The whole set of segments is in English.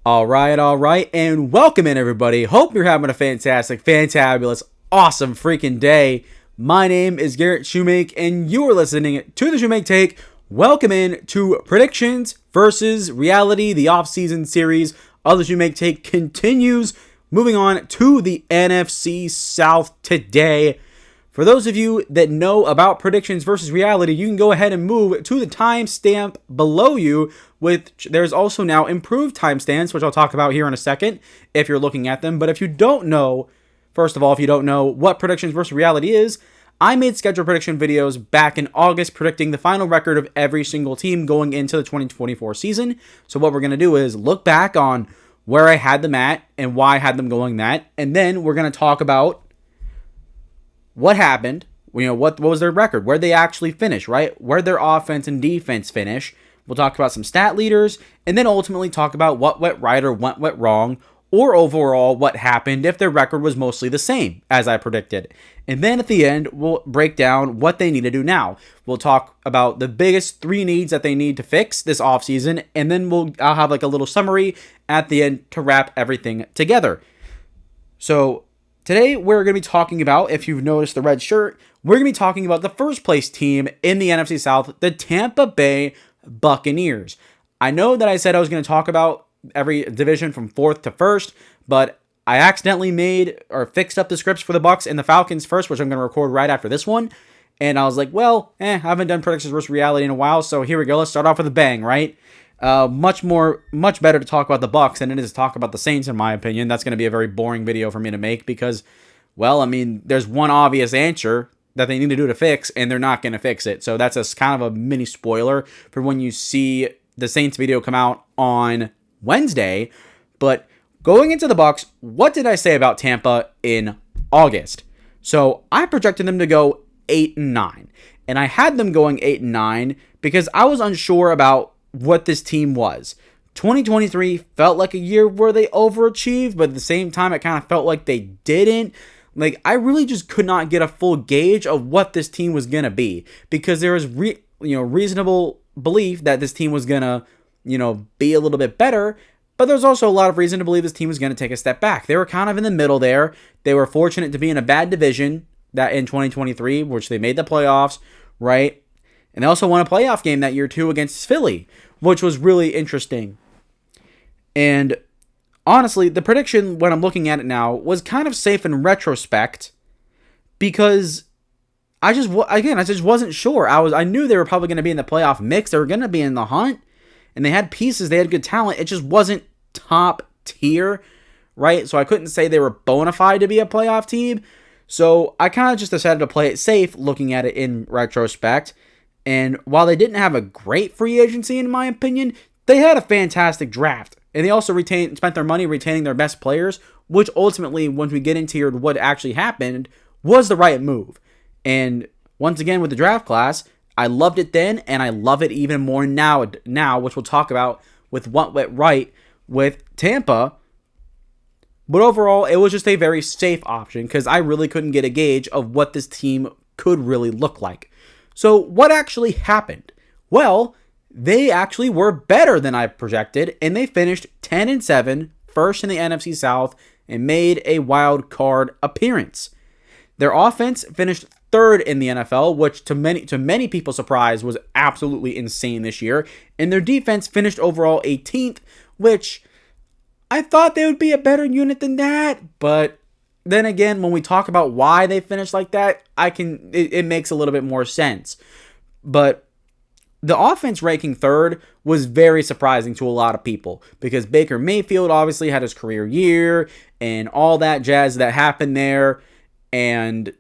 All right, and welcome in everybody. Hope you're having a fantastic, fantabulous, awesome freaking day. My name is Garrett Shumake, and you are listening to the Shumake Take. Welcome in to Predictions versus Reality. The off-season series of the Shumake Take continues. Moving on to the NFC South today. For those of you that know about predictions versus reality, you can go ahead and move to the timestamp below you. There's also now improved timestamps, which I'll talk about here in a second if you're looking at them. But if you don't know, first of all, if you don't know what predictions versus reality is, I made schedule prediction videos back in August predicting the final record of every single team going into the 2024 season. So what we're going to do is look back on where I had them at and why I had them going that. And then we're going to talk about what happened, what was their record, where they actually finish, right? Where their offense and defense finish. We'll talk about some stat leaders, and then ultimately talk about what went right or what went wrong, or overall what happened if their record was mostly the same as I predicted. And then at the end, we'll break down what they need to do now. We'll talk about the biggest 3 needs that they need to fix this offseason, and then I'll have like a little summary at the end to wrap everything together. So today, we're going to be talking about, if you've noticed the red shirt, we're going to be talking about the first place team in the NFC South, the Tampa Bay Buccaneers. I know that I said I was going to talk about every division from 4th to 1st, but I accidentally fixed up the scripts for the Bucs and the Falcons first, which I'm going to record right after this one. And I was like, I haven't done predictions versus reality in a while, so here we go. Let's start off with a bang, right? Much better to talk about the Bucs than it is to talk about the Saints, in my opinion. That's going to be a very boring video for me to make because, there's one obvious answer that they need to do to fix, and they're not going to fix it. So that's a kind of a mini spoiler for when you see the Saints video come out on Wednesday. But going into the Bucs, what did I say about Tampa in August? So I projected them to go 8-9, and I had them going 8-9 because I was unsure about what this team was. 2023 felt like a year where they overachieved, but at the same time, it kind of felt like they didn't. I really just could not get a full gauge of what this team was going to be because there was reasonable belief that this team was going to, be a little bit better, but there's also a lot of reason to believe this team was going to take a step back. They were kind of in the middle there. They were fortunate to be in a bad division that in 2023, which they made the playoffs, right? And they also won a playoff game that year, too, against Philly, which was really interesting. And honestly, the prediction, when I'm looking at it now, was kind of safe in retrospect because I just wasn't sure. I knew they were probably going to be in the playoff mix. They were going to be in the hunt, and they had pieces. They had good talent. It just wasn't top tier, right? So I couldn't say they were bona fide to be a playoff team. So I kind of just decided to play it safe looking at it in retrospect. And while they didn't have a great free agency, in my opinion, they had a fantastic draft. And they also spent their money retaining their best players, which ultimately, once we get into what actually happened, was the right move. And once again, with the draft class, I loved it then, and I love it even more now, which we'll talk about with what went right with Tampa. But overall, it was just a very safe option because I really couldn't get a gauge of what this team could really look like. So what actually happened? Well, they actually were better than I projected, and they finished 10-7, first in the NFC South, and made a wild card appearance. Their offense finished 3rd in the NFL, which to many people's surprise was absolutely insane this year, and their defense finished overall 18th, which I thought they would be a better unit than that, but then again, when we talk about why they finished like that, it makes a little bit more sense. But the offense ranking 3rd was very surprising to a lot of people because Baker Mayfield obviously had his career year and all that jazz that happened there. And,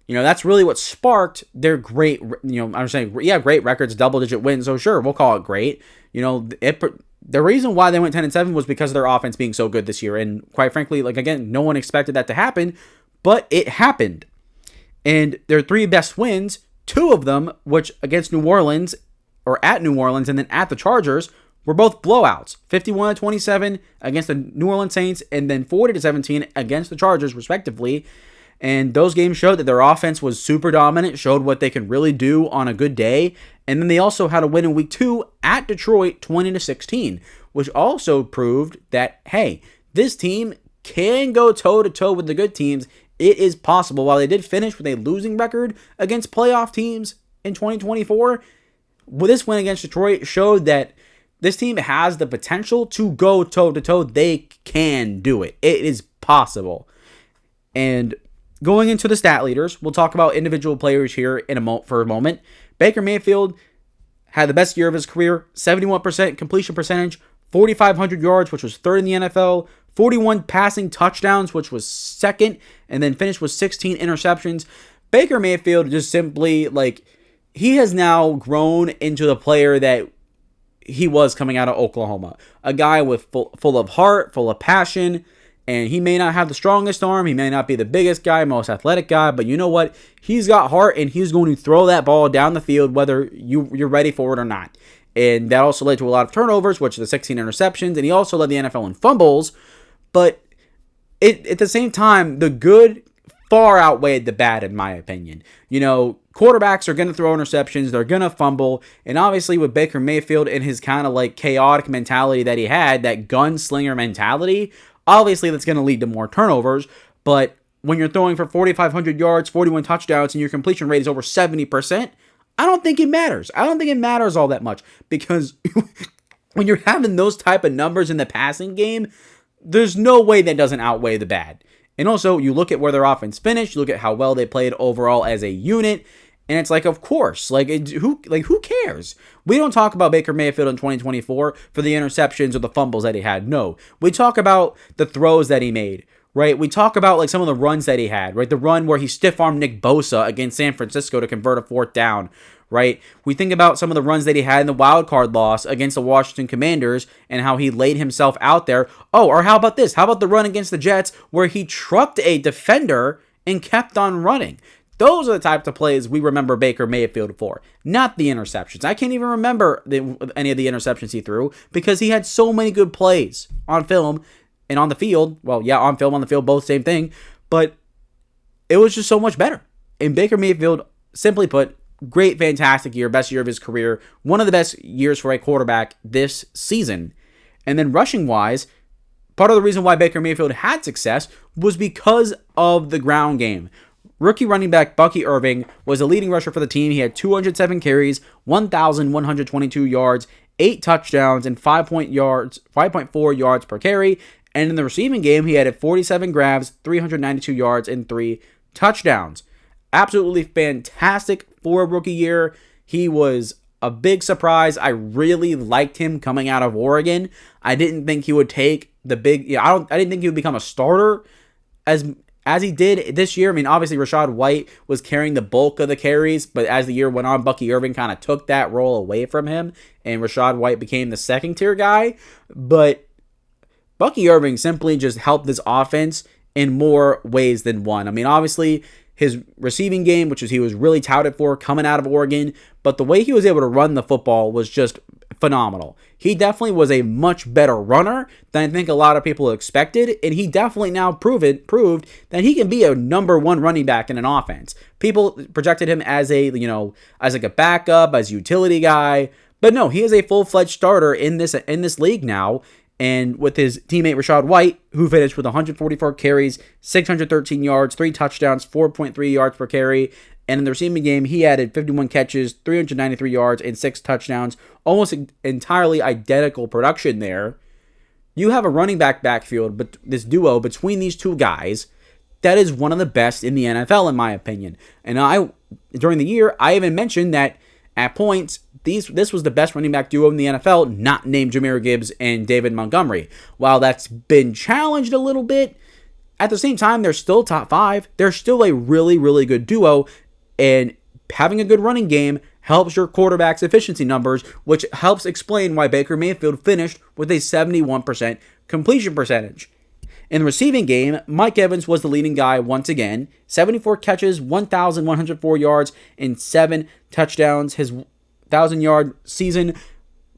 that's really what sparked their great, I'm saying, yeah, great records, double-digit wins. So sure, we'll call it great. The reason why they went 10-7 was because of their offense being so good this year. And quite frankly, again, no one expected that to happen, but it happened. And their 3 best wins, 2 of them, which against New Orleans, or at New Orleans, and then at the Chargers, were both blowouts. 51-27 against the New Orleans Saints, and then 40-17 against the Chargers, respectively. And those games showed that their offense was super dominant, showed what they could really do on a good day. And then they also had a win in week 2 at Detroit, 20-16, which also proved that, hey, this team can go toe-to-toe with the good teams. It is possible. While they did finish with a losing record against playoff teams in 2024, this win against Detroit showed that this team has the potential to go toe-to-toe. They can do it. It is possible. And going into the stat leaders, we'll talk about individual players here for a moment. Baker Mayfield had the best year of his career, 71% completion percentage, 4,500 yards, which was third in the NFL, 41 passing touchdowns, which was second, and then finished with 16 interceptions. Baker Mayfield just simply, he has now grown into the player that he was coming out of Oklahoma. A guy with full of heart, full of passion, and he may not have the strongest arm, he may not be the biggest guy, most athletic guy, but you know what? He's got heart, and he's going to throw that ball down the field whether you're ready for it or not. And that also led to a lot of turnovers, which are the 16 interceptions, and he also led the NFL in fumbles. But at the same time, the good far outweighed the bad, in my opinion. Quarterbacks are going to throw interceptions, they're going to fumble, and obviously with Baker Mayfield and his kind of chaotic mentality that he had, that gunslinger mentality, obviously that's going to lead to more turnovers. But when you're throwing for 4,500 yards, 41 touchdowns, and your completion rate is over 70%, I don't think it matters. I don't think it matters all that much, because when you're having those type of numbers in the passing game, there's no way that doesn't outweigh the bad. And also, you look at where their offense finished, you look at how well they played overall as a unit, and it's of course, who cares? We don't talk about Baker Mayfield in 2024 for the interceptions or the fumbles that he had. No, we talk about the throws that he made, right? We talk about some of the runs that he had, right? The run where he stiff-armed Nick Bosa against San Francisco to convert a fourth down, right? We think about some of the runs that he had in the wild card loss against the Washington Commanders and how he laid himself out there. Oh, or how about this? How about the run against the Jets where he trucked a defender and kept on running? Those are the types of plays we remember Baker Mayfield for, not the interceptions. I can't even remember any of the interceptions he threw because he had so many good plays on film and on the field. Well, yeah, on film, on the field, both same thing. But it was just so much better. And Baker Mayfield, simply put, great, fantastic year, best year of his career, one of the best years for a quarterback this season. And then rushing-wise, part of the reason why Baker Mayfield had success was because of the ground game. Rookie running back Bucky Irving was the leading rusher for the team. He had 207 carries, 1,122 yards, 8 touchdowns, and 5.4 yards per carry. And in the receiving game, he had 47 grabs, 392 yards, and 3 touchdowns. Absolutely fantastic for a rookie year. He was a big surprise. I really liked him coming out of Oregon. I didn't think he would take the big. I didn't think he would become a starter as he did this year. I mean, obviously Rachaad White was carrying the bulk of the carries, but as the year went on, Bucky Irving kind of took that role away from him, and Rachaad White became the second tier guy. But Bucky Irving simply just helped this offense in more ways than one. I mean, obviously his receiving game, which he was really touted for coming out of Oregon, but the way he was able to run the football was just phenomenal. He definitely was a much better runner than I think a lot of people expected, and he definitely now proved that he can be a number one running back in an offense. People projected him as a backup, as a utility guy, but no, he is a full-fledged starter in this league now. And with his teammate Rachaad White, who finished with 144 carries, 613 yards, 3 touchdowns, 4.3 yards per carry. And in the receiving game, he added 51 catches, 393 yards, and 6 touchdowns. Almost entirely identical production there. You have a running backfield, but this duo between these two guys, that is one of the best in the NFL, in my opinion. And during the year, I even mentioned that at points, this was the best running back duo in the NFL, not named Jahmyr Gibbs and David Montgomery. While that's been challenged a little bit, at the same time, they're still top 5. They're still a really, really good duo, and having a good running game helps your quarterback's efficiency numbers, which helps explain why Baker Mayfield finished with a 71% completion percentage. In the receiving game, Mike Evans was the leading guy once again. 74 catches, 1,104 yards, and 7 touchdowns. His 1,000-yard season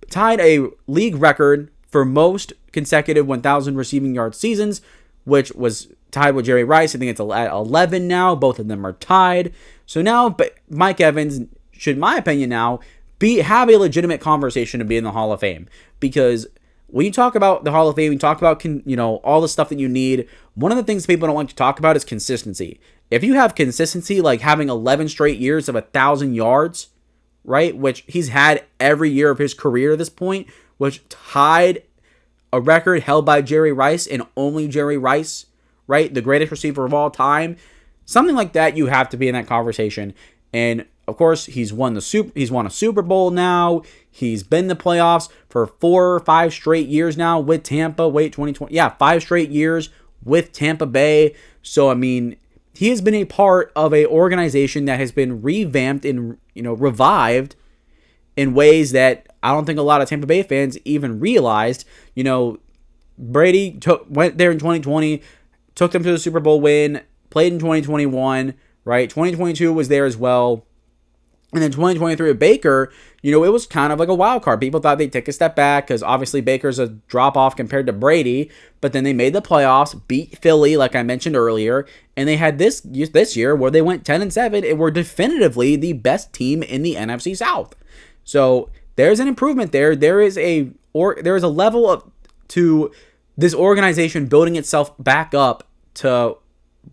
tied a league record for most consecutive 1,000 receiving yard seasons, which was tied with Jerry Rice. I think it's at 11 now. Both of them are tied. So now Mike Evans should, in my opinion now, have a legitimate conversation to be in the Hall of Fame. Because when you talk about the Hall of Fame, you talk about, all the stuff that you need. One of the things people don't like to talk about is consistency. If you have consistency, like having 11 straight years of 1,000 yards, right, which he's had every year of his career at this point, which tied a record held by Jerry Rice and only Jerry Rice, right, the greatest receiver of all time. Something like that, you have to be in that conversation. And of course, he's won a Super Bowl now. He's been in the playoffs for 4 or 5 straight years now with Tampa. 2020. Yeah, 5 straight years with Tampa Bay. So, I mean, he has been a part of an organization that has been revamped and, revived in ways that I don't think a lot of Tampa Bay fans even realized. Brady went there in 2020, took them to the Super Bowl win, played in 2021, right? 2022 was there as well. And then 2023 with Baker, it was kind of like a wild card. People thought they'd take a step back because obviously Baker's a drop-off compared to Brady. But then they made the playoffs, beat Philly, like I mentioned earlier. And they had this year where they went 10-7 and were definitively the best team in the NFC South. So there's an improvement there. There is a level to this organization building itself back up to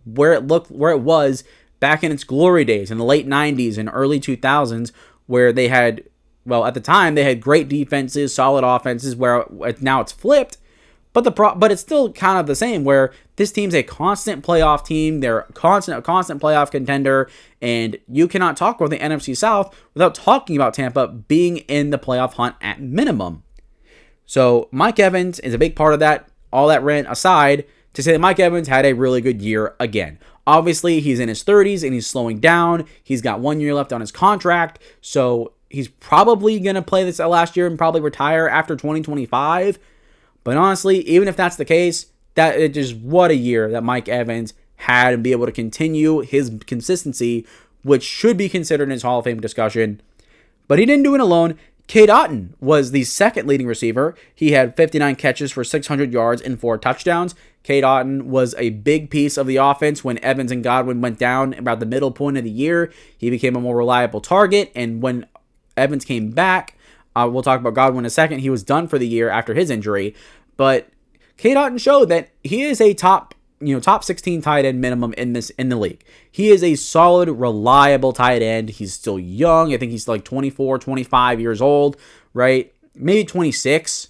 where it was back in its glory days in the late 90s and early 2000s, where they had, at the time, they had great defenses, solid offenses, where now it's flipped. But it's still kind of the same, where this team's a constant playoff team. They're a constant playoff contender, and you cannot talk about the NFC South without talking about Tampa being in the playoff hunt at minimum. So Mike Evans is a big part of that. All that rant aside, to say that Mike Evans had a really good year again. Obviously, he's in his 30s and he's slowing down. He's got 1 year left on his contract, so he's probably going to play this last year and probably retire after 2025. But honestly, even if that's the case, that it just what a year that Mike Evans had and be able to continue his consistency, which should be considered in his Hall of Fame discussion. But he didn't do it alone. Cade Otton was the second leading receiver. He had 59 catches for 600 yards and 4 touchdowns. Cade Otton was a big piece of the offense when Evans and Godwin went down about the middle point of the year. He became a more reliable target, and when Evans came back, we'll talk about Godwin in a second, he was done for the year after his injury. But Cade Otton showed that he is a top 16 tight end minimum in the league. He is a solid, reliable tight end. He's still young. I think he's like 24, 25 years old, right? Maybe 26.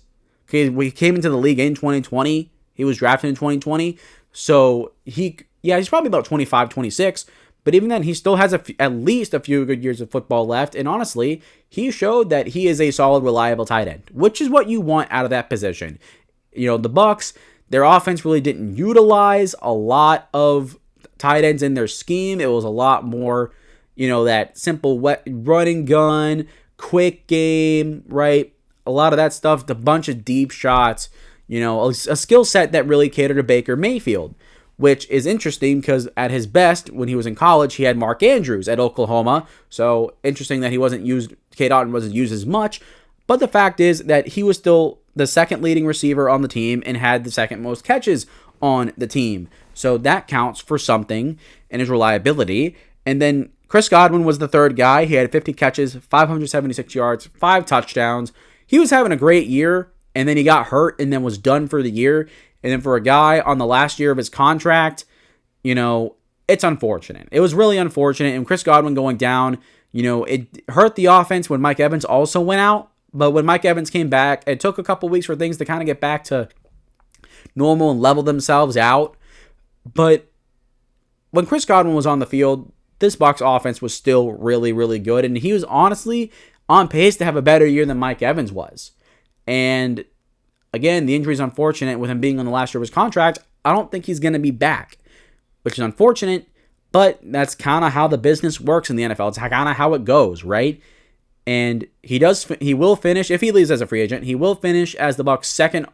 Okay, we came into the league in 2020. He was drafted in 2020. So he's probably about 25, 26. But even then, he still has at least a few good years of football left. And honestly, he showed that he is a solid, reliable tight end, which is what you want out of that position. The Bucs, their offense really didn't utilize a lot of tight ends in their scheme. It was a lot more, that simple run and gun, quick game, right? A lot of that stuff, the bunch of deep shots, a skill set that really catered to Baker Mayfield, which is interesting because at his best, when he was in college, he had Mark Andrews at Oklahoma. So interesting that Cade Otton wasn't used as much. But the fact is that he was still the second leading receiver on the team and had the second most catches on the team. So that counts for something in his reliability. And then Chris Godwin was the third guy. He had 50 catches, 576 yards, 5 touchdowns. He was having a great year, and then he got hurt and then was done for the year. And then for a guy on the last year of his contract, it's unfortunate. It was really unfortunate. And Chris Godwin going down, it hurt the offense when Mike Evans also went out. But when Mike Evans came back, it took a couple weeks for things to kind of get back to normal and level themselves out. But when Chris Godwin was on the field, this Bucs offense was still really, really good. And he was honestly on pace to have a better year than Mike Evans was. And again, the injury is unfortunate with him being on the last year of his contract. I don't think he's going to be back, which is unfortunate. But that's kind of how the business works in the NFL. It's kind of how it goes, right? And he will finish, if he leaves as a free agent, he will finish as the Bucs' second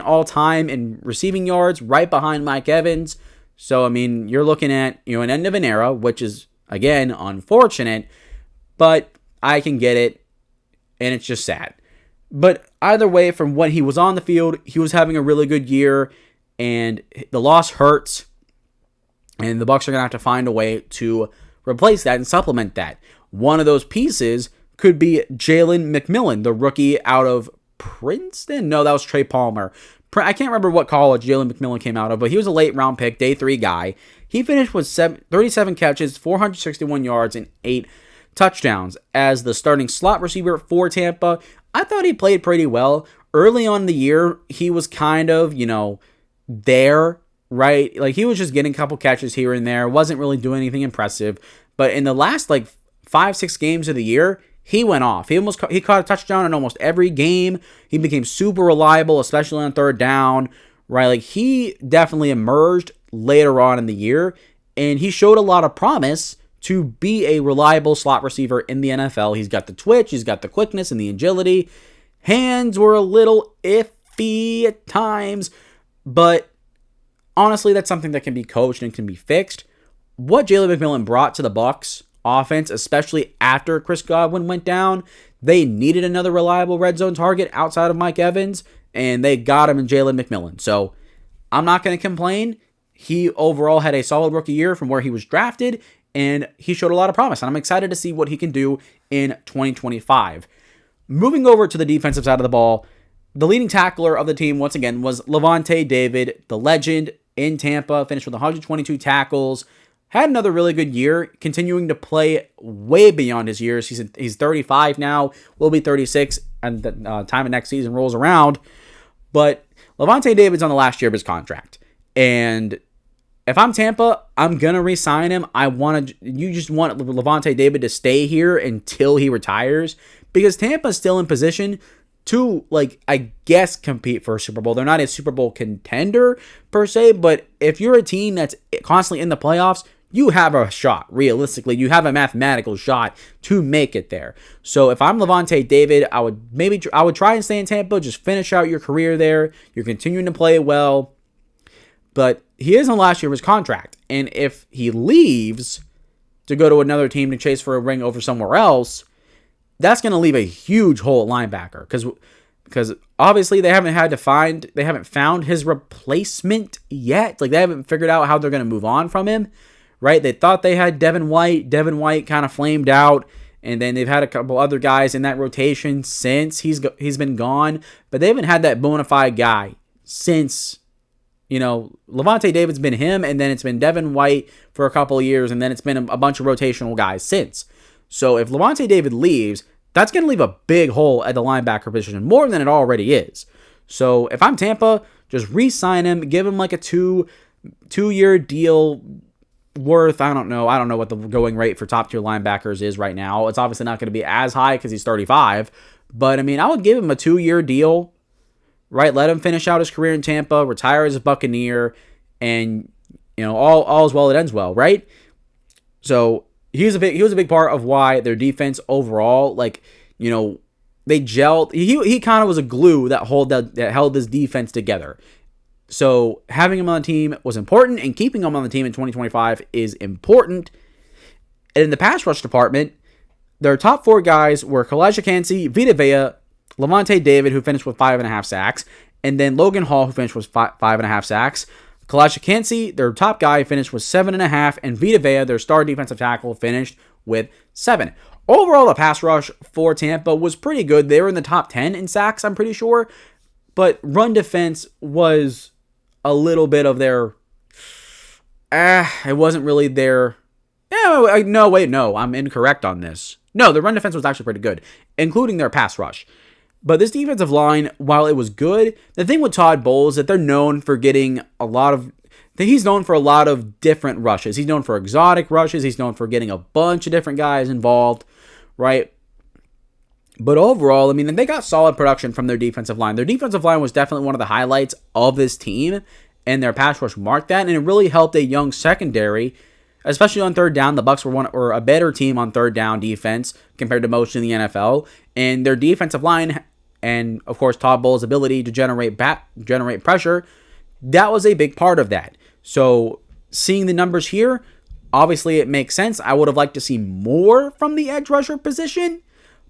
all-time in receiving yards, right behind Mike Evans. So, I mean, you're looking at, an end of an era, which is, again, unfortunate, but I can get it, and it's just sad. But either way, from when he was on the field, he was having a really good year, and the loss hurts, and the Bucs are going to have to find a way to replace that and supplement that. One of those pieces could be Jalen McMillan, the rookie out of Princeton? No, that was Trey Palmer. I can't remember what college Jalen McMillan came out of, but he was a late round pick, day 3 guy. He finished with 37 catches, 461 yards, and 8 touchdowns as the starting slot receiver for Tampa. I thought he played pretty well. Early on in the year, he was kind of, there, right? Like, he was just getting a couple catches here and there, wasn't really doing anything impressive. But in the last, 5-6 games of the year, he went off. He caught a touchdown in almost every game. He became super reliable, especially on third down, right? Like, he definitely emerged later on in the year, and he showed a lot of promise to be a reliable slot receiver in the NFL. He's got the twitch, he's got the quickness and the agility. Hands were a little iffy at times, but honestly, that's something that can be coached and can be fixed. What Jalen McMillan brought to the Bucs offense, especially after Chris Godwin went down, they needed another reliable red zone target outside of Mike Evans, and they got him in Jalen McMillan. So I'm not going to complain. He overall had a solid rookie year from where he was drafted, and he showed a lot of promise, and I'm excited to see what he can do in 2025. Moving over to the defensive side of the ball, the leading tackler of the team, once again, was Lavonte David, the legend in Tampa, finished with 122 tackles, had another really good year, continuing to play way beyond his years. He's 35 now, will be 36, and the time of next season rolls around. But Lavonte David's on the last year of his contract, and if I'm Tampa, I'm going to re-sign him. You just want Lavonte David to stay here until he retires, because Tampa's still in position to, I guess, compete for a Super Bowl. They're not a Super Bowl contender per se, but if you're a team that's constantly in the playoffs, you have a shot. Realistically, you have a mathematical shot to make it there. So if I'm Lavonte David, I would try and stay in Tampa, just finish out your career there. You're continuing to play well, but he is on the last year of his contract, and if he leaves to go to another team to chase for a ring over somewhere else, that's going to leave a huge hole at linebacker, because obviously they haven't found his replacement yet. They haven't figured out how they're going to move on from him, right? They thought they had Devin White. Devin White kind of flamed out, and then they've had a couple other guys in that rotation since he's been gone, but they haven't had that bona fide guy since. Lavonte David's been him, and then it's been Devin White for a couple of years, and then it's been a bunch of rotational guys since. So if Lavonte David leaves, that's going to leave a big hole at the linebacker position, more than it already is. So if I'm Tampa, just re-sign him, give him like a two-year deal worth, I don't know what the going rate for top-tier linebackers is right now. It's obviously not going to be as high because he's 35, but I would give him a 2-year deal. Right, let him finish out his career in Tampa, retire as a Buccaneer, and all is well that ends well, right? So he was a big part of why their defense overall, they gelled. He kind of was a glue that held this defense together. So having him on the team was important, and keeping him on the team in 2025 is important. And in the pass rush department, their top 4 guys were Kalijah Kancey, Vita Vea, Lavonte David, who finished with 5.5 sacks, and then Logan Hall, who finished with 5.5 sacks. Kalijah Kancey, their top guy, finished with 7.5, and Vita Vea, their star defensive tackle, finished with 7. Overall, the pass rush for Tampa was pretty good. They were in the top 10 in sacks, I'm pretty sure, but run defense was a little bit of their... it wasn't really their... No, I'm incorrect on this. No, the run defense was actually pretty good, including their pass rush. But this defensive line, while it was good, the thing with Todd Bowles is that they're known for getting he's known for a lot of different rushes. He's known for exotic rushes. He's known for getting a bunch of different guys involved, right? But overall, they got solid production from their defensive line. Their defensive line was definitely one of the highlights of this team, and their pass rush marked that, and it really helped a young secondary, especially on third down. The Bucs were a better team on third down defense compared to most in the NFL, and their defensive line, and of course Todd Bowles' ability to generate pressure, that was a big part of that. So seeing the numbers here, obviously it makes sense. I would have liked to see more from the edge rusher position,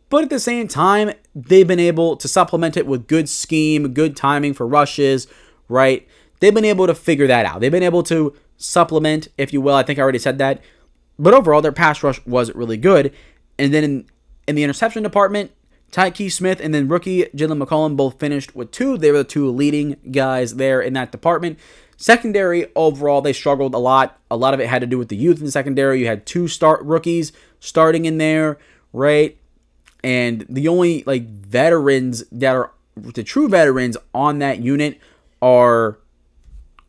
but at the same time, they've been able to supplement it with good scheme, good timing for rushes, right? They've been able to figure that out. They've been able to supplement, if you will. I think I already said that. But overall, their pass rush was really good. And then in the interception department, Tyke Smith and then rookie Jalen McCollum both finished with 2. They were the 2 leading guys there in that department. Secondary, overall, they struggled a lot. A lot of it had to do with the youth in the secondary. You had 2 rookies starting in there, right? And the only veterans that are the true veterans on that unit are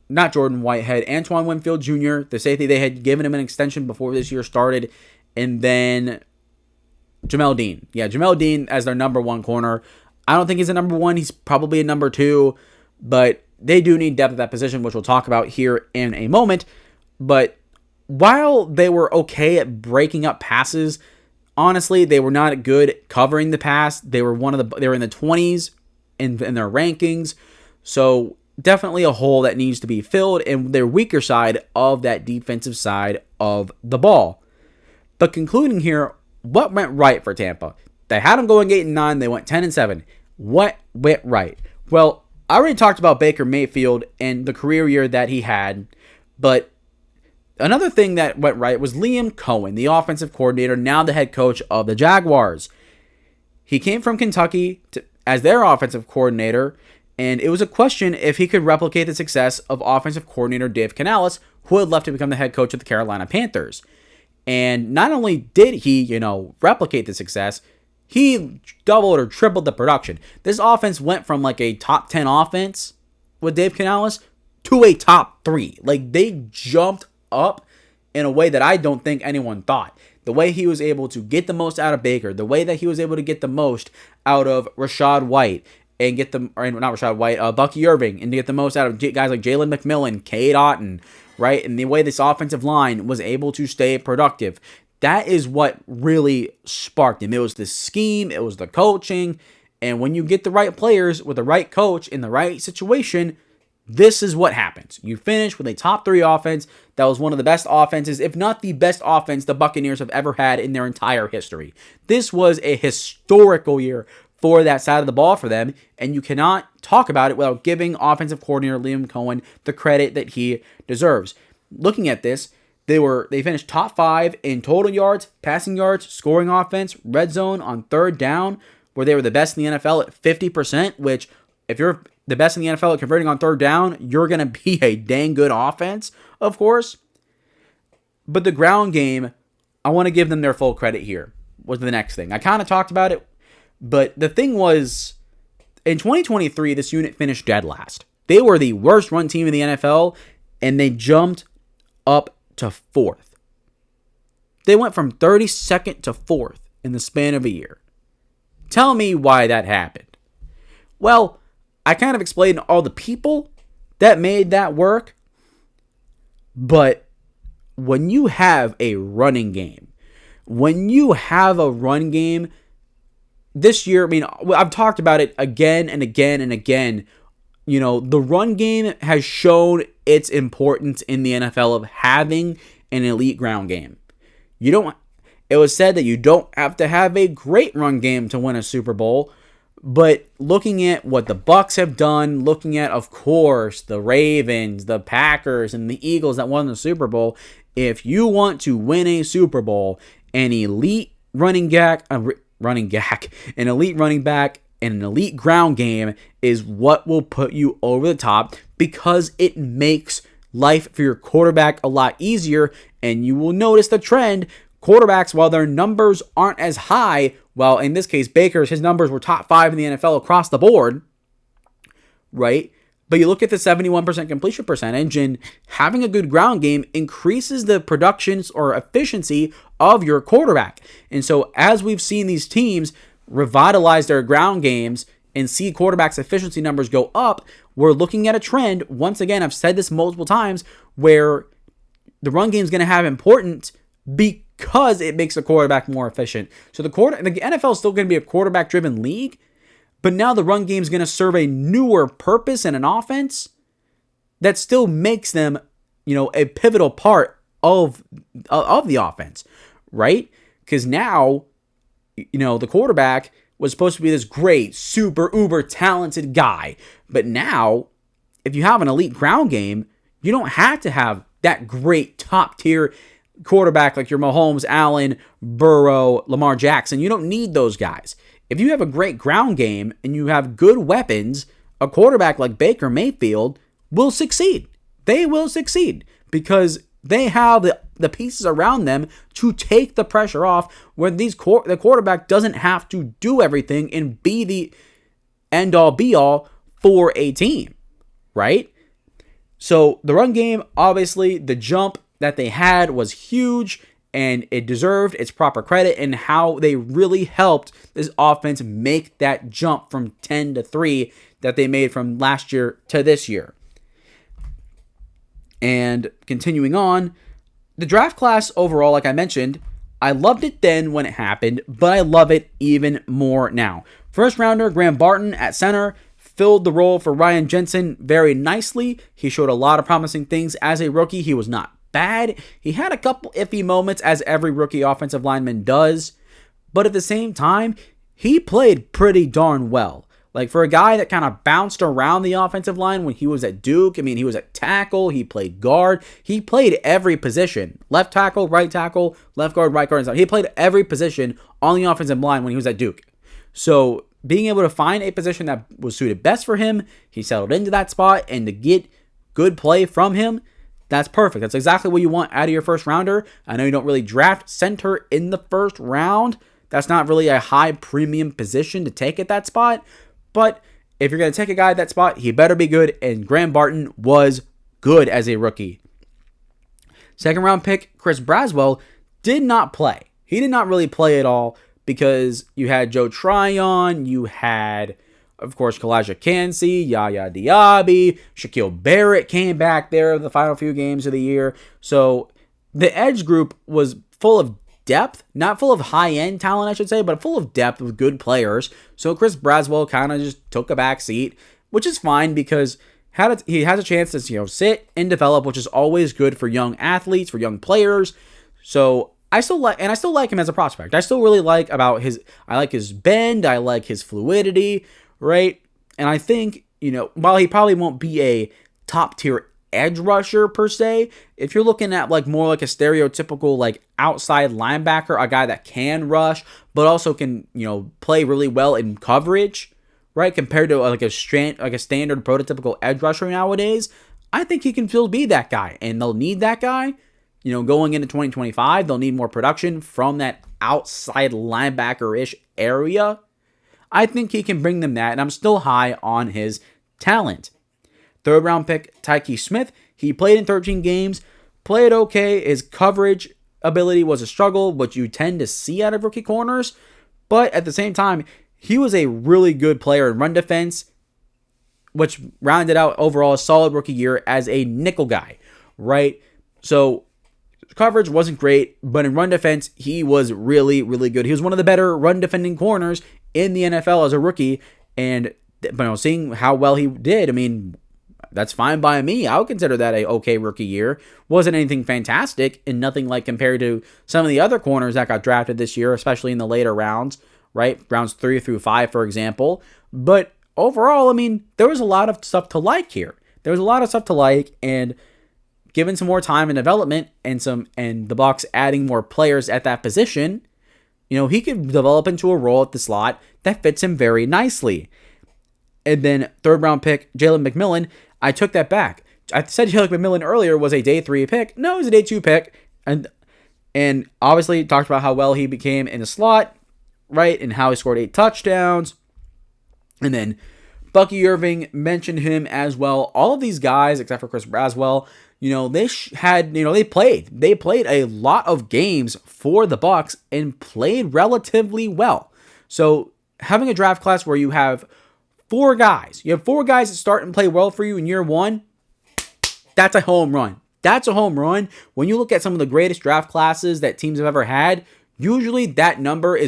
not Jordan Whitehead, Antoine Winfield Jr., the safety. They had given him an extension before this year started, and then Jamel Dean. Yeah, Jamel Dean as their number 1 corner. I don't think he's a number 1. He's probably a number 2, but they do need depth at that position, which we'll talk about here in a moment. But while they were okay at breaking up passes, honestly, they were not good at covering the pass. They were they were in the 20s in their rankings. So definitely a hole that needs to be filled in their weaker side of that defensive side of the ball. But concluding here, what went right for Tampa? They had them going 8-9. They went 10-7. What went right? Well, I already talked about Baker Mayfield and the career year that he had, but another thing that went right was Liam Cohen, the offensive coordinator, now the head coach of the Jaguars. He came from Kentucky as their offensive coordinator, and it was a question if he could replicate the success of offensive coordinator Dave Canales, who had left to become the head coach of the Carolina Panthers. And not only did he, replicate the success, he doubled or tripled the production. This offense went from a top 10 offense with Dave Canales to a top 3. They jumped up in a way that I don't think anyone thought. The way he was able to get the most out of Baker, the way that he was able to get the most out of Bucky Irving, and to get the most out of guys like Jalen McMillan, Cade Otton, right? And the way this offensive line was able to stay productive. That is what really sparked him. It was the scheme, it was the coaching, and when you get the right players with the right coach in the right situation, this is what happens. You finish with a top 3 offense that was one of the best offenses, if not the best offense the Buccaneers have ever had in their entire history. This was a historical year for that side of the ball for them, and you cannot talk about it without giving offensive coordinator Liam Cohen the credit that he deserves. Looking at this, they finished top 5 in total yards, passing yards, scoring offense, red zone on third down, where they were the best in the NFL at 50%, which if you're the best in the NFL at converting on third down, you're going to be a dang good offense, of course. But the ground game, I want to give them their full credit here, was the next thing. I kind of talked about it, but the thing was, in 2023, this unit finished dead last. They were the worst run team in the NFL, and they jumped up to 4th. They went from 32nd to 4th in the span of a year. Tell me why that happened. Well, I kind of explained all the people that made that work, but when you have a running game, this year, I've talked about it again and again and again. The run game has shown its importance in the NFL of having an elite ground game. It was said that you don't have to have a great run game to win a Super Bowl, but looking at what the Bucs have done, looking at, of course, the Ravens, the Packers, and the Eagles that won the Super Bowl, if you want to win a Super Bowl, an elite running back, an elite running back, and an elite ground game is what will put you over the top, because it makes life for your quarterback a lot easier. And you will notice the trend. Quarterbacks, while their numbers aren't as high, well, in this case, his numbers were top 5 in the NFL across the board, right? But you look at the 71% completion percentage, and having a good ground game increases the productions or efficiency of your quarterback. And so as we've seen these teams revitalize their ground games and see quarterbacks' efficiency numbers go up, we're looking at a trend, once again, I've said this multiple times, where the run game is going to have importance because it makes the quarterback more efficient. So the NFL is still going to be a quarterback-driven league, but now the run game is going to serve a newer purpose in an offense that still makes them, a pivotal part of the offense, right? Because now, the quarterback was supposed to be this great, super, uber talented guy. But now, if you have an elite ground game, you don't have to have that great top tier quarterback like your Mahomes, Allen, Burrow, Lamar Jackson. You don't need those guys. if you have a great ground game and you have good weapons, a quarterback like Baker Mayfield will succeed. They will succeed because they have the pieces around them to take the pressure off where the quarterback doesn't have to do everything and be the end-all be-all for a team, right? So the run game, obviously, the jump that they had was huge, and it deserved its proper credit in how they really helped this offense make that jump from 10 to 3 that they made from last year to this year. And continuing on, the draft class overall, like I mentioned, I loved it then when it happened, but I love it even more now. First rounder Graham Barton at center filled the role for Ryan Jensen very nicely. He showed a lot of promising things as a rookie. He was not bad. He had a couple iffy moments, as every rookie offensive lineman does, but at the same time, he played pretty darn well. Like, for a guy that kind of bounced around the offensive line when he was at Duke, I mean, he was at tackle, he played guard, he played every position. Left tackle, right tackle, left guard, right guard, and he played every position on the offensive line when he was at Duke. So, being able to find a position that was suited best for him, he settled into that spot, and to get good play from him, that's perfect. That's exactly what you want out of your first rounder. I know you don't really draft center in the first round. That's not really a high premium position to take at that spot. But if you're going to take a guy at that spot, he better be good, and Graham Barton was good as a rookie. Second round pick, Chris Braswell, did not play. He did not really play at all because you had Joe Tryon, you had, of course, Kalijah Kancey, Yaya Diaby, Shaquille Barrett came back there the final few games of the year. So the edge group was full of depth, not full of high-end talent, I should say, but full of depth with good players. So Chris Braswell kind of just took a back seat, which is fine because he has a chance to sit and develop, which is always good for young athletes, for young players. So I still like him as a prospect. I still really like I like his bend, I like his fluidity, right? And I think, while he probably won't be a top-tier edge rusher per se, if you're looking at more like a stereotypical outside linebacker, a guy that can rush but also can play really well in coverage, right, compared to a standard prototypical edge rusher nowadays, I think he can still be that guy, and they'll need that guy going into 2025. They'll need more production from that outside linebacker-ish area. I think he can bring them that, and I'm still high on his talent. Third round pick, Tyke Smith. He played in 13 games, played okay. His coverage ability was a struggle, which you tend to see out of rookie corners. But at the same time, he was a really good player in run defense, which rounded out overall a solid rookie year as a nickel guy, right? So coverage wasn't great, but in run defense, he was really, really good. He was one of the better run defending corners in the NFL as a rookie. And seeing how well he did, I mean, that's fine by me. I would consider that a okay rookie year. Wasn't anything fantastic and nothing compared to some of the other corners that got drafted this year, especially in the later rounds, right? Rounds 3 through 5, for example. But overall, I mean, there was a lot of stuff to like here. There was a lot of stuff to like, and given some more time and development and the Bucs adding more players at that position, he could develop into a role at the slot that fits him very nicely. And then third round pick, Jalen McMillan, I took that back. I said Jalen McMillan earlier was a day 3 pick. No, it was a day 2 pick. And obviously talked about how well he became in the slot, right? And how he scored 8 touchdowns. And then Bucky Irving mentioned him as well. All of these guys, except for Chris Braswell, they played a lot of games for the Bucs and played relatively well. So having a draft class where you have 4 guys that start and play well for you in year 1, that's a home run. That's a home run. When you look at some of the greatest draft classes that teams have ever had, usually that number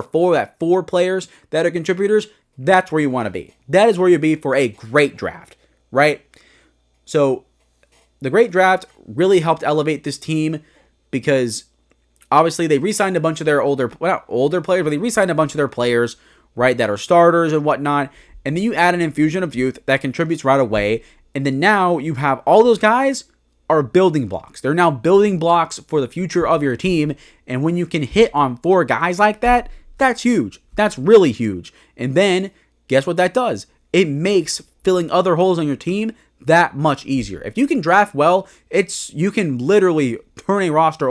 4, that 4 players that are contributors, that's where you want to be. That is where you be for a great draft, right? So the great draft really helped elevate this team because obviously they re-signed a bunch of their they re-signed a bunch of their players, right, that are starters and whatnot, and then you add an infusion of youth that contributes right away, and then now you have all those guys are building blocks. They're now building blocks for the future of your team, and when you can hit on 4 guys like that, That's huge. That's really huge. And then, guess what that does? It makes filling other holes on your team that much easier. If you can draft well, you can literally turn a roster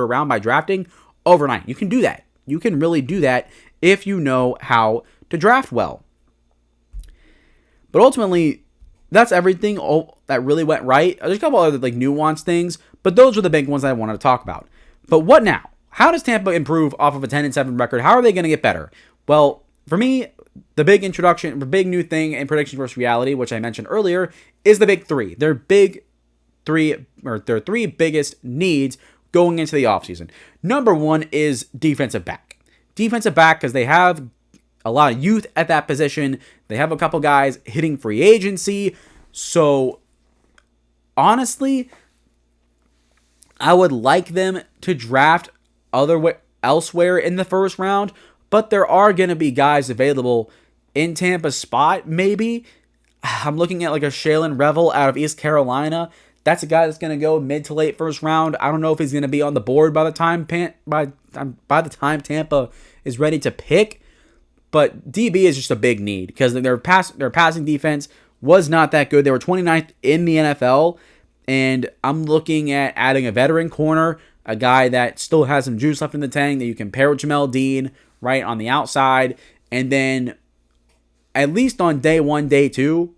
around by drafting overnight. You can do that. You can really do that if you know how to draft well. But ultimately, that's everything that really went right. There's a couple other nuanced things, but those are the big ones that I wanted to talk about. But what now? How does Tampa improve off of a 10-7 record? How are they going to get better? Well, for me, the big new thing in prediction versus reality, which I mentioned earlier, is the big three. Their three biggest needs going into the offseason. Number one is defensive back. Defensive back, because they have a lot of youth at that position. They have a couple guys hitting free agency. So, honestly, I would like them to draft elsewhere in the first round, but there are going to be guys available in Tampa's spot, maybe. I'm looking at a Shalen Revel out of East Carolina. That's a guy that's going to go mid to late first round. I don't know if he's going to be on the board by the time Tampa is ready to pick. But DB is just a big need because their passing defense was not that good. They were 29th in the NFL. And I'm looking at adding a veteran corner, a guy that still has some juice left in the tank that you can pair with Jamel Dean right on the outside. And then at least on day one, day two,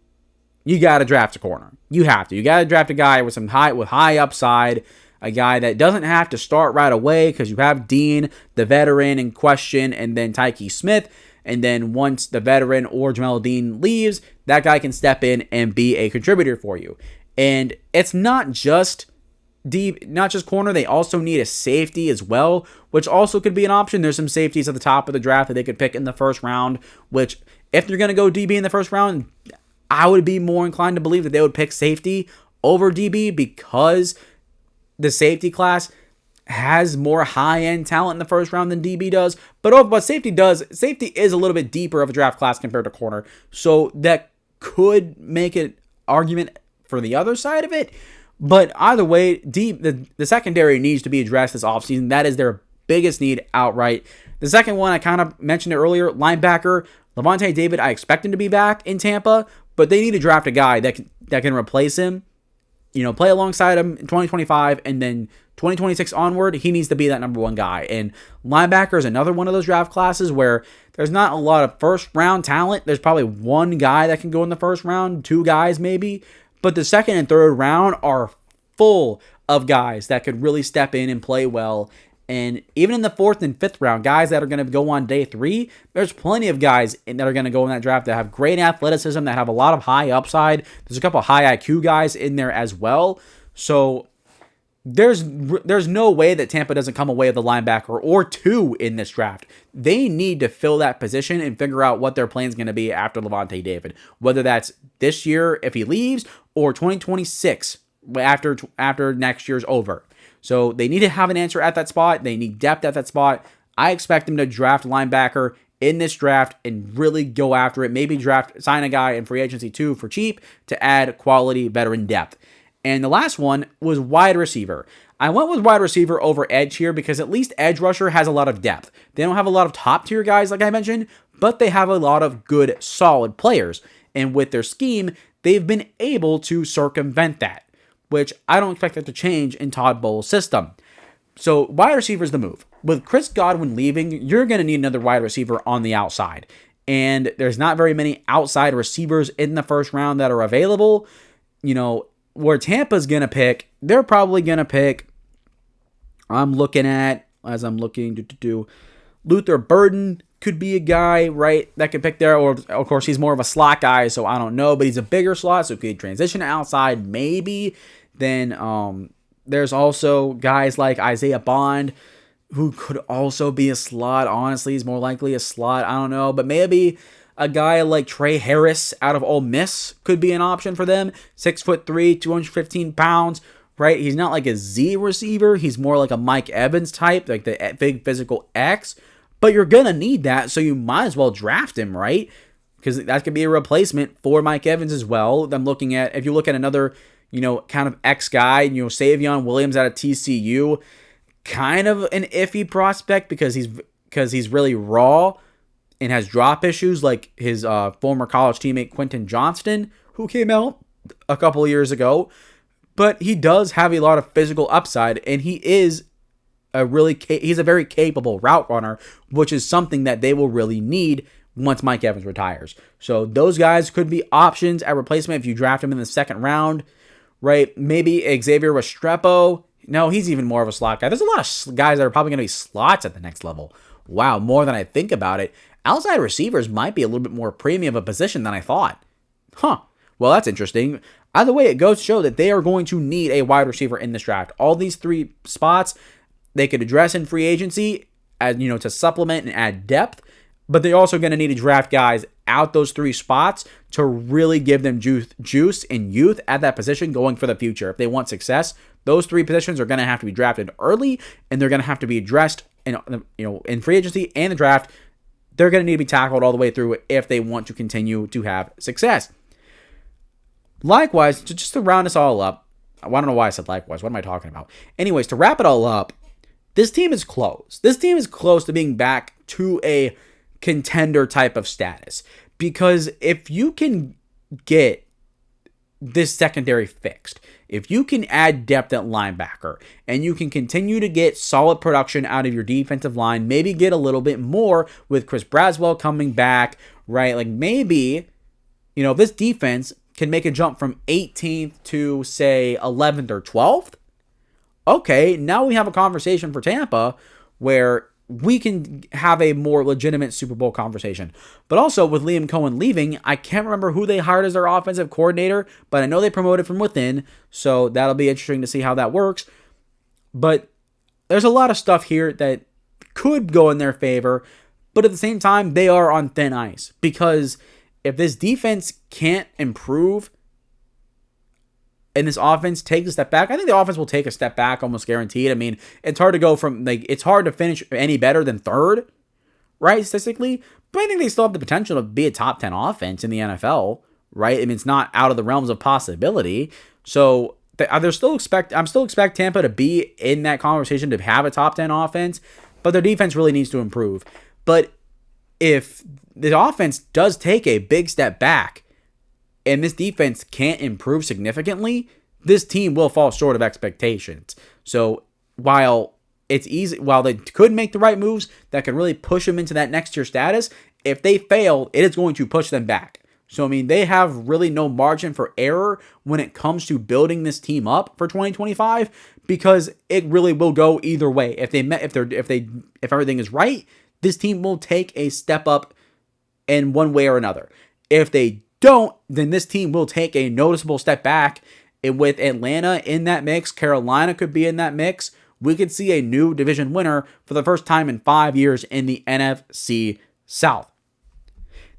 you got to draft a corner. You have to. You got to draft a guy with high upside, a guy that doesn't have to start right away because you have Dean, the veteran in question, and then Tyke Smith. And then once the veteran or Jamel Dean leaves, that guy can step in and be a contributor for you. And it's not just corner. They also need a safety as well, which also could be an option. There's some safeties at the top of the draft that they could pick in the first round, which if they're going to go DB in the first round, I would be more inclined to believe that they would pick safety over DB because the safety class has more high-end talent in the first round than DB does. But safety is a little bit deeper of a draft class compared to corner. So that could make an argument for the other side of it. But either way, the secondary needs to be addressed this offseason. That is their biggest need outright. The second one, I kind of mentioned it earlier, linebacker. Lavonte David, I expect him to be back in Tampa, but they need to draft a guy that can replace him, play alongside him in 2025, and then 2026 onward, he needs to be that number one guy. And linebacker is another one of those draft classes where there's not a lot of first-round talent. There's probably one guy that can go in the first round, two guys maybe, but the second and third round are full of guys that could really step in and play well. And even in the fourth and fifth round, guys that are going to go on day three, there's plenty of guys that are going to go in that draft that have great athleticism, that have a lot of high upside. There's a couple of high IQ guys in there as well. So there's no way that Tampa doesn't come away with a linebacker or two in this draft. They need to fill that position and figure out what their plan is going to be after Lavonte David, whether that's this year if he leaves or 2026 after next year's over. So they need to have an answer at that spot. They need depth at that spot. I expect them to draft linebacker in this draft and really go after it. Maybe sign a guy in free agency too for cheap to add quality veteran depth. And the last one was wide receiver. I went with wide receiver over edge here because at least edge rusher has a lot of depth. They don't have a lot of top tier guys like I mentioned, but they have a lot of good, solid players. And with their scheme, they've been able to circumvent that, which I don't expect that to change in Todd Bowles' system. So wide receiver is the move. With Chris Godwin leaving, you're going to need another wide receiver on the outside. And there's not very many outside receivers in the first round that are available. Where Tampa's going to pick, they're probably going to pick, Luther Burden could be a guy, right, that could pick there. Or, of course, he's more of a slot guy, so I don't know. But he's a bigger slot, so he could transition outside maybe. Then there's also guys like Isaiah Bond, who could also be a slot. Honestly, he's more likely a slot. I don't know. But maybe a guy like Trey Harris out of Ole Miss could be an option for them. 6'3", 215 pounds, right? He's not like a Z receiver. He's more like a Mike Evans type, like the big physical X. But you're going to need that, so you might as well draft him, right? Because that could be a replacement for Mike Evans as well. I'm looking at, if you look at another, kind of X guy, Savion Williams out of TCU, kind of an iffy prospect because he's really raw and has drop issues like his former college teammate Quentin Johnston, who came out a couple of years ago. But he does have a lot of physical upside, and he is he's a very capable route runner, which is something that they will really need once Mike Evans retires. So those guys could be options at replacement if you draft him in the second round, right? Maybe Xavier Restrepo. No, he's even more of a slot guy. There's a lot of guys that are probably going to be slots at the next level. Wow, more than I think about it. Outside receivers might be a little bit more premium of a position than I thought. Huh. Well, that's interesting. Either way, it goes to show that they are going to need a wide receiver in this draft. All these three spots they could address in free agency, as to supplement and add depth, but they're also going to need to draft guys out those three spots to really give them juice and youth at that position going for the future. If they want success, those three positions are going to have to be drafted early, and they're going to have to be addressed in free agency and the draft. They're going to need to be tackled all the way through if they want to continue to have success. Likewise, just to round us all up, I don't know why I said likewise. What am I talking about? Anyways, to wrap it all up, this team is close. This team is close to being back to a contender type of status. Because if you can get this secondary fixed, if you can add depth at linebacker, and you can continue to get solid production out of your defensive line, maybe get a little bit more with Chris Braswell coming back, right? Like maybe, this defense can make a jump from 18th to, say, 11th or 12th. Okay, now we have a conversation for Tampa where we can have a more legitimate Super Bowl conversation. But also, with Liam Cohen leaving, I can't remember who they hired as their offensive coordinator, but I know they promoted from within, so that'll be interesting to see how that works. But there's a lot of stuff here that could go in their favor, but at the same time, they are on thin ice, because if this defense can't improve and this offense takes a step back, I think the offense will take a step back, almost guaranteed. I mean, it's hard to go from, it's hard to finish any better than third, right, statistically, but I think they still have the potential to be a top 10 offense in the NFL, right? I mean, it's not out of the realms of possibility. So I'm still expect Tampa to be in that conversation to have a top 10 offense, but their defense really needs to improve. But if the offense does take a big step back and this defense can't improve significantly, this team will fall short of expectations. So while they could make the right moves that could really push them into that next tier status, if they fail, it is going to push them back. So, I mean, they have really no margin for error when it comes to building this team up for 2025, because it really will go either way. If everything is right, this team will take a step up in one way or another. If they don't, then this team will take a noticeable step back. And with Atlanta in that mix, Carolina could be in that mix. We could see a new division winner for the first time in 5 years in the NFC South.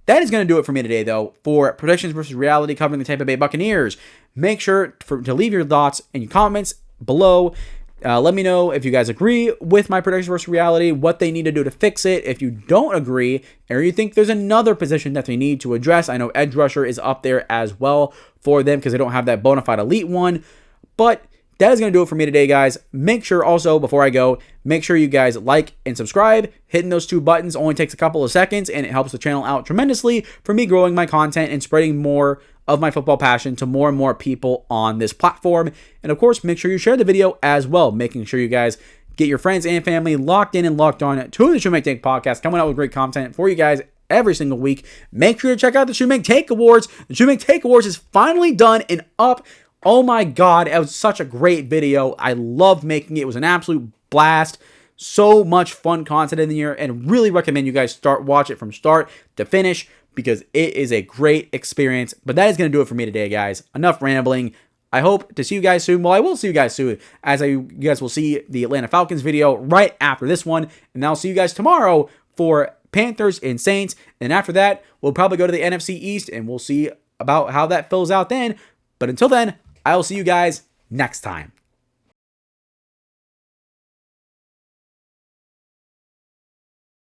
That is going to do it for me today, though, for Predictions versus Reality covering the Tampa Bay Buccaneers. Make sure to leave your thoughts and your comments below. Let me know if you guys agree with my Predictions versus Reality, what they need to do to fix it. If you don't agree, or you think there's another position that they need to address, I know edge rusher is up there as well for them because they don't have that bona fide elite one. But that is going to do it for me today, guys. Make sure also, before I go, make sure you guys like and subscribe. Hitting those two buttons only takes a couple of seconds, and it helps the channel out tremendously for me growing my content and spreading more of my football passion to more and more people on this platform. And of course, make sure you share the video as well, making sure you guys get your friends and family locked in and locked on to the Shumake Take podcast, coming out with great content for you guys every single week. Make sure to check out the Shumake Take Awards. The Shumake Take Awards is finally done and up. Oh my God, it was such a great video. I loved making it. It was an absolute blast. So much fun content in the year, and really recommend you guys watch it from start to finish because it is a great experience. But that is going to do it for me today, guys. Enough rambling. I hope to see you guys soon. Well, I will see you guys soon, as you guys will see the Atlanta Falcons video right after this one. And I'll see you guys tomorrow for Panthers and Saints. And after that, we'll probably go to the NFC East, and we'll see about how that fills out then. But until then, I will see you guys next time.